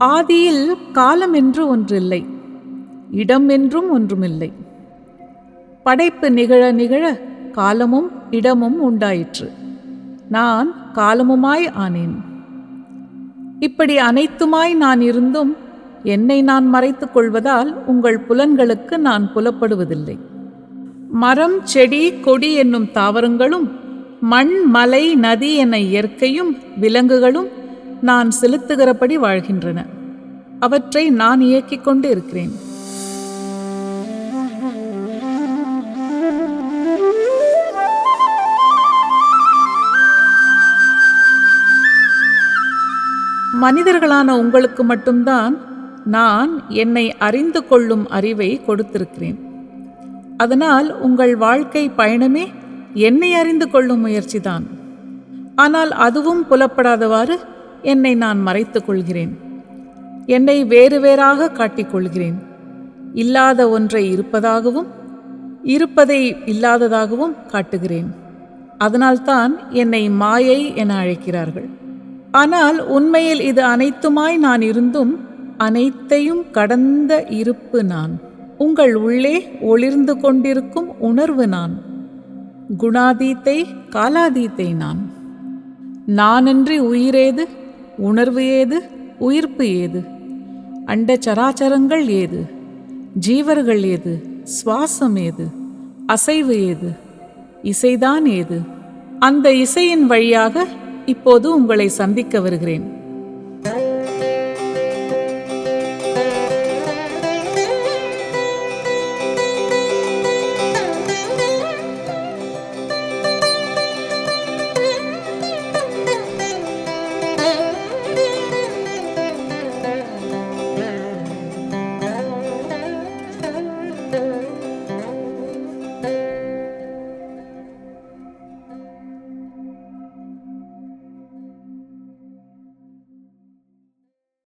ஆதியில் காலம் என்று ஒன்றில்லை, இடம் என்றும் ஒன்றுமில்லை. படைப்பு நிகழ நிகழ காலமும் இடமும் உண்டாயிற்று. நான் காலமுமாய் ஆனேன். இப்படி அனைத்துமாய் நான் இருந்தும் என்னை நான் மறைத்துக் கொள்வதால் உங்கள் புலன்களுக்கு நான் புலப்படுவதில்லை. மரம், செடி, கொடி என்னும் தாவரங்களும், மண், மலை, நதி என இயற்கையும் விலங்குகளும் நான் செலுத்துகிறபடி வாழ்கின்றன. அவற்றை நான் இயக்கிக் கொண்டு இருக்கிறேன். மனிதர்களான உங்களுக்கு மட்டும்தான் நான் என்னை அறிந்து கொள்ளும் அறிவை கொடுத்திருக்கிறேன். அதனால் உங்கள் வாழ்க்கை பயணமே என்னை அறிந்து கொள்ளும் முயற்சிதான். ஆனால் அதுவும் புலப்படாதவாறு என்னை நான் மறைத்துக் கொள்கிறேன். என்னை வேறு வேறாக காட்டிக்கொள்கிறேன். இல்லாத ஒன்றை இருப்பதாகவும் இருப்பதை இல்லாததாகவும் காட்டுகிறேன். அதனால்தான் என்னை மாயை என அழைக்கிறார்கள். ஆனால் உண்மையில் இது அனைத்துமாய் நான் இருந்தும் அனைத்தையும் கடந்த இருப்பு நான். உங்கள் உள்ளே ஒளிர்ந்து கொண்டிருக்கும் உணர்வு நான். குணாதீத்தை, காலாதீத்தை நான். நானன்றி உயிரேது, உணர்வு ஏது, உயிர்ப்பு ஏது, அண்ட சராச்சரங்கள் ஏது, ஜீவர்கள் ஏது, சுவாசம் ஏது, அசைவு ஏது, இசைதான் ஏது? அந்த இசையின் வழியாக இப்போது உங்களை சந்திக்க வருகிறேன்.